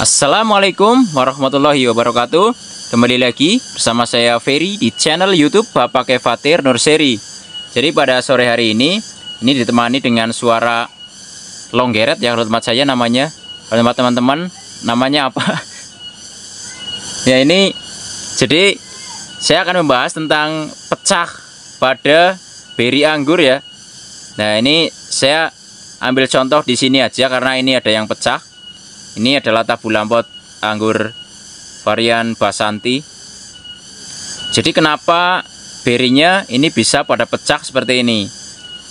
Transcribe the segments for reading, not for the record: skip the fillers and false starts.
Assalamualaikum warahmatullahi wabarakatuh. Kembali lagi bersama saya Ferry di channel YouTube Bapak Kefatir Nurseri. Jadi pada sore hari ini ditemani dengan suara longgeret ya kalau tempat saya namanya. Kalau tempat teman-teman namanya apa? Ya ini jadi saya akan membahas tentang pecah pada beri anggur ya. Nah ini saya ambil contoh di sini aja karena ini ada yang pecah. Ini adalah tabu lampot anggur varian Basanti. Jadi kenapa berinya ini bisa pada pecah seperti ini?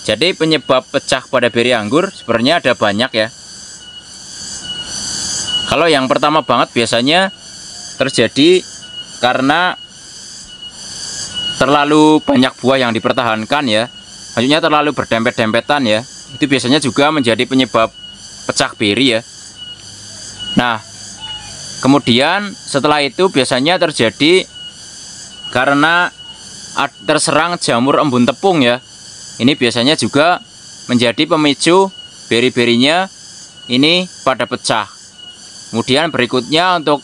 Jadi penyebab pecah pada beri anggur sebenarnya ada banyak ya. Kalau yang pertama banget biasanya terjadi karena terlalu banyak buah yang dipertahankan ya. Maksudnya terlalu berdempet-dempetan ya. Itu biasanya juga menjadi penyebab pecah beri ya. Nah, kemudian setelah itu biasanya terjadi karena terserang jamur embun tepung ya. Ini biasanya juga menjadi pemicu beri-berinya ini pada pecah. Kemudian berikutnya untuk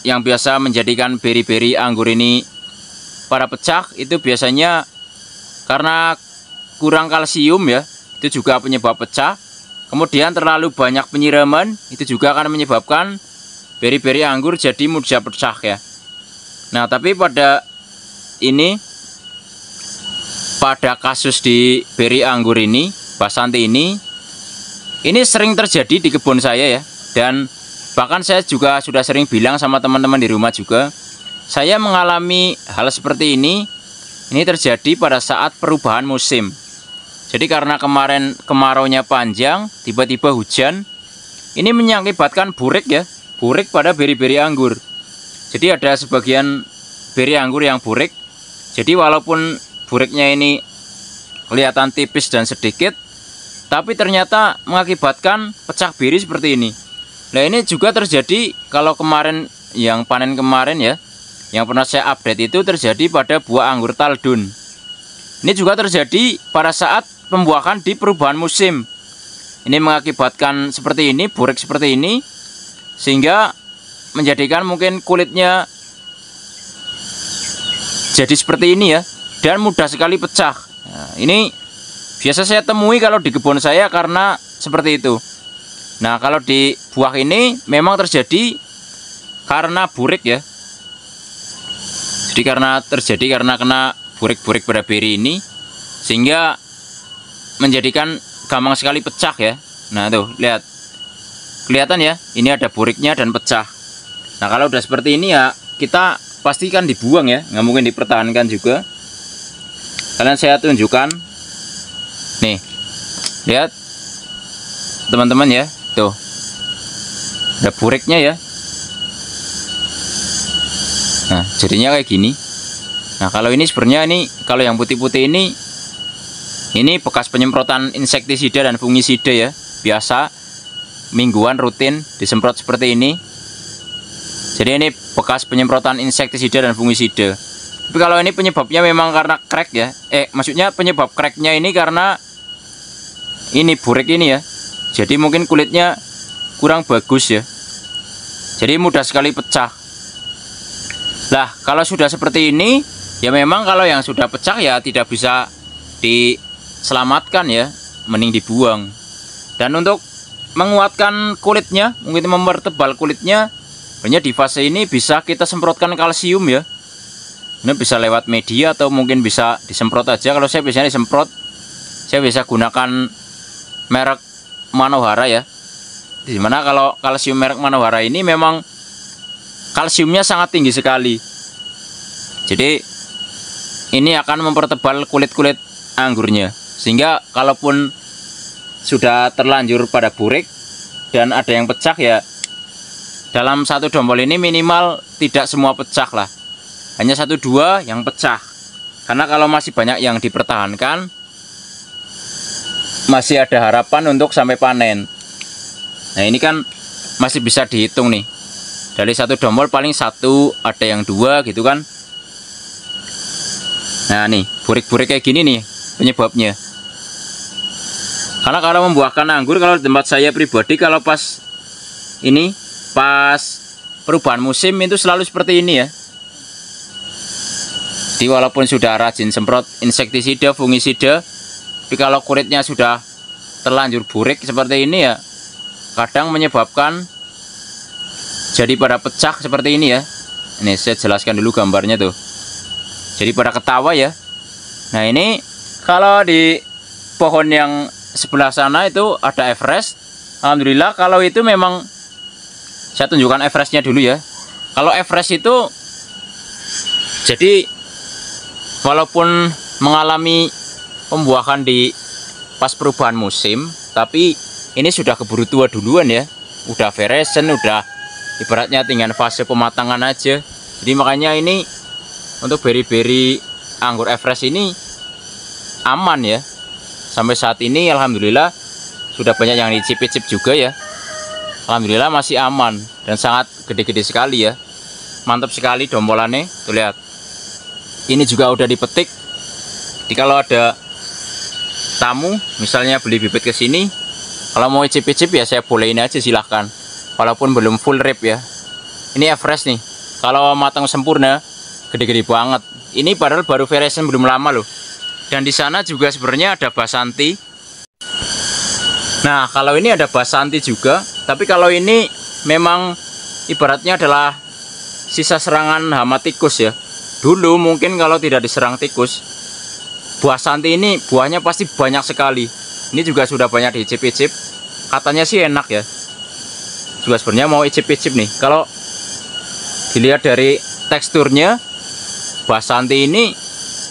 yang biasa menjadikan beri-beri anggur ini pada pecah itu biasanya karena kurang kalsium ya. Itu juga penyebab pecah. Kemudian terlalu banyak penyiraman itu juga akan menyebabkan beri-beri anggur jadi mudah pecah ya. Nah tapi pada kasus di beri anggur ini Basanti ini sering terjadi di kebun saya ya. Dan bahkan saya juga sudah sering bilang sama teman-teman di rumah juga, saya mengalami hal seperti ini terjadi pada saat perubahan musim. Jadi karena kemarin kemaraunya panjang, tiba-tiba hujan, ini mengakibatkan burik ya, burik pada beri-beri anggur. Jadi ada sebagian beri anggur yang burik. Jadi walaupun buriknya ini kelihatan tipis dan sedikit, tapi ternyata mengakibatkan pecah beri seperti ini. Nah ini juga terjadi kalau kemarin yang panen kemarin ya, yang pernah saya update itu terjadi pada buah anggur Taldun. Ini juga terjadi pada saat pembuahan di perubahan musim. Ini mengakibatkan seperti ini, burik seperti ini, sehingga menjadikan mungkin kulitnya jadi seperti ini ya, dan mudah sekali pecah. Nah, ini biasa saya temui kalau di kebun saya karena seperti itu. Nah kalau di buah ini memang terjadi karena burik ya. Jadi karena kena burik-burik pada beri ini, sehingga menjadikan gampang sekali pecah ya. Nah tuh lihat, kelihatan ya, ini ada buriknya dan pecah. Nah kalau udah seperti ini ya kita pastikan dibuang ya, nggak mungkin dipertahankan juga. Kalian saya tunjukkan nih, lihat teman-teman ya, tuh ada buriknya ya. Nah jadinya kayak gini. Nah kalau ini sebenarnya kalau yang putih-putih ini bekas penyemprotan insektisida dan fungisida ya. Biasa mingguan rutin disemprot seperti ini. Jadi ini bekas penyemprotan insektisida dan fungisida. Tapi kalau ini penyebabnya memang karena crack ya. Maksudnya penyebab cracknya ini karena ini burik ini ya. Jadi mungkin kulitnya kurang bagus ya. Jadi mudah sekali pecah. Lah kalau sudah seperti ini ya memang kalau yang sudah pecah ya tidak bisa diselamatkan ya, mending dibuang. Dan untuk menguatkan kulitnya, mungkin mempertebal kulitnya, sebenarnya di fase ini bisa kita semprotkan kalsium ya. Ini bisa lewat media atau mungkin bisa disemprot aja. Kalau saya biasanya disemprot, saya bisa gunakan merek Manohara ya. Dimana kalau kalsium merek Manohara ini memang kalsiumnya sangat tinggi sekali. Jadi ini akan mempertebal kulit-kulit anggurnya, sehingga kalaupun sudah terlanjur pada burik dan ada yang pecah ya, dalam satu dombol ini minimal tidak semua pecah lah, hanya 1-2 yang pecah. Karena kalau masih banyak yang dipertahankan, masih ada harapan untuk sampai panen. Nah ini kan masih bisa dihitung nih, dari satu dombol paling 1, ada yang 2 gitu kan. Nah nih burik-burik kayak gini nih penyebabnya. Karena kalau membuahkan anggur, kalau di tempat saya pribadi kalau pas ini pas perubahan musim itu selalu seperti ini ya. Jadi walaupun sudah rajin semprot insektisida, fungisida, tapi kalau kulitnya sudah terlanjur burik seperti ini ya, kadang menyebabkan jadi pada pecah seperti ini ya. Ini saya jelaskan dulu gambarnya tuh. Jadi pada ketawa ya. Nah ini kalau di pohon yang sebelah sana itu ada Everest. Alhamdulillah kalau itu memang, saya tunjukkan Everestnya dulu ya. Kalau Everest itu jadi walaupun mengalami pembuahan di pas perubahan musim, tapi ini sudah keburu tua duluan ya. Udah veresen, udah ibaratnya tinggal fase pematangan aja. Jadi makanya ini untuk beri-beri anggur Everest ini aman ya. Sampai saat ini alhamdulillah sudah banyak yang dicip-cip juga ya. Alhamdulillah masih aman dan sangat gede-gede sekali ya. Mantap sekali dombolannya. Tuh lihat. Ini juga udah dipetik. Jadi kalau ada tamu misalnya beli bibit ke sini, kalau mau icip-icip ya saya bolehin aja silahkan. Walaupun belum full rip ya. Ini Everest nih. Kalau matang sempurna gede-gede banget. Ini padahal baru veresen belum lama loh. Dan di sana juga sebenarnya ada Basanti. Nah, kalau ini ada Basanti juga, tapi kalau ini memang ibaratnya adalah sisa serangan hama tikus ya. Dulu mungkin kalau tidak diserang tikus, Basanti ini buahnya pasti banyak sekali. Ini juga sudah banyak diicip-icip. Katanya sih enak ya. Juga sebenarnya mau icip-icip nih. Kalau dilihat dari teksturnya, Basanti ini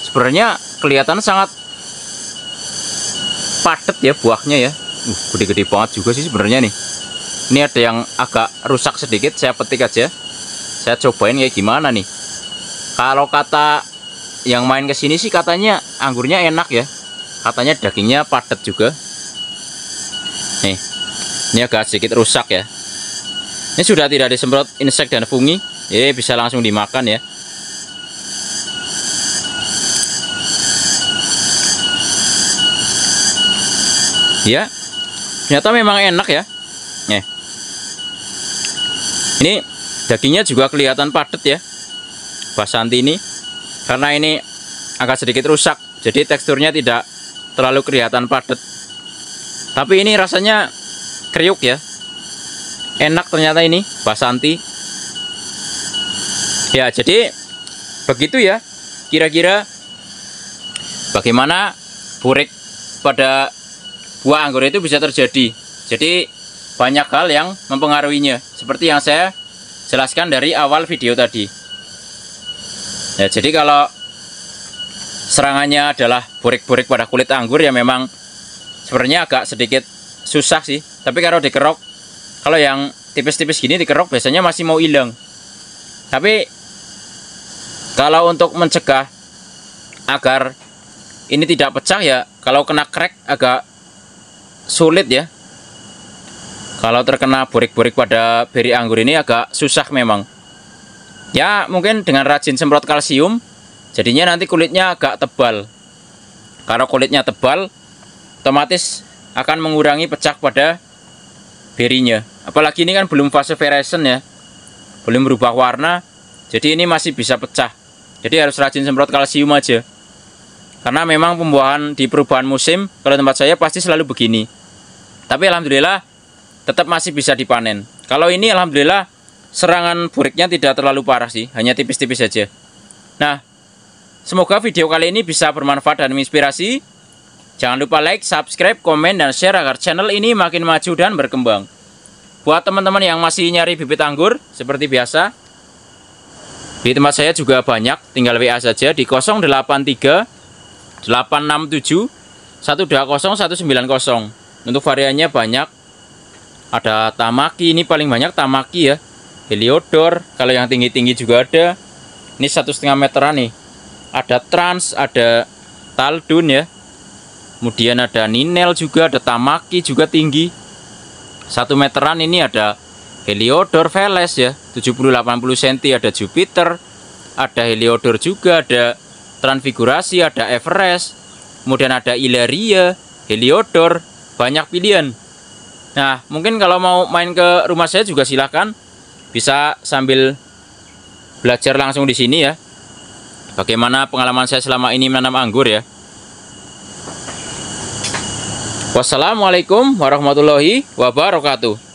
sebenarnya kelihatan sangat padat ya buahnya ya. Gede-gede banget juga sih sebenarnya nih. Ini ada yang agak rusak sedikit, saya petik aja. Saya cobain kayak gimana nih. Kalau kata yang main ke sini sih katanya anggurnya enak ya. Katanya dagingnya padat juga. Nih, ini agak sedikit rusak ya. Ini sudah tidak disemprot insek dan fungi, jadi bisa langsung dimakan ya. Ya, ternyata memang enak ya. Nih, ini dagingnya juga kelihatan padat ya. Basanti ini karena ini agak sedikit rusak, jadi teksturnya tidak terlalu kelihatan padat. Tapi ini rasanya kriuk ya. Enak ternyata ini Basanti. Ya, jadi begitu ya. Kira-kira bagaimana burik pada buah anggur itu bisa terjadi. Jadi banyak hal yang mempengaruhinya, seperti yang saya jelaskan dari awal video tadi. Ya, jadi kalau serangannya adalah burik-burik pada kulit anggur ya memang sebenarnya agak sedikit susah sih. Tapi kalau dikerok, kalau yang tipis-tipis gini dikerok biasanya masih mau hilang. Tapi kalau untuk mencegah agar ini tidak pecah ya, kalau kena crack agak sulit ya. Kalau terkena burik-burik pada beri anggur ini agak susah memang. Ya mungkin dengan rajin semprot kalsium, jadinya nanti kulitnya agak tebal. Kalau kulitnya tebal, otomatis akan mengurangi pecah pada berinya. Apalagi ini kan belum fase veresen ya, belum berubah warna, jadi ini masih bisa pecah. Jadi harus rajin semprot kalsium aja. Karena memang pembuahan di perubahan musim, kalau tempat saya pasti selalu begini. Tapi alhamdulillah tetap masih bisa dipanen. Kalau ini alhamdulillah serangan buriknya tidak terlalu parah sih, hanya tipis-tipis saja. Nah, semoga video kali ini bisa bermanfaat dan menginspirasi. Jangan lupa like, subscribe, komen, dan share agar channel ini makin maju dan berkembang. Buat teman-teman yang masih nyari bibit anggur, seperti biasa, di tempat saya juga banyak, tinggal WA saja di 083 867 120 190. Untuk variannya banyak. Ada Tamaki, ini paling banyak Tamaki ya. Heliodor, kalau yang tinggi-tinggi juga ada. Ini 1,5 meteran nih. Ada Trans, ada Taldun ya. Kemudian ada Ninel juga, ada Tamaki juga tinggi. 1 meteran ini ada Heliodor Veles ya, 70-80 cm, ada Jupiter, ada Heliodor juga, ada Transfigurasi, ada Everest, kemudian ada Ilaria, Heliodor, banyak pilihan. Nah, mungkin kalau mau main ke rumah saya juga silahkan. bisa sambil belajar langsung di sini ya. Bagaimana pengalaman saya selama ini menanam anggur ya. Wassalamualaikum warahmatullahi wabarakatuh.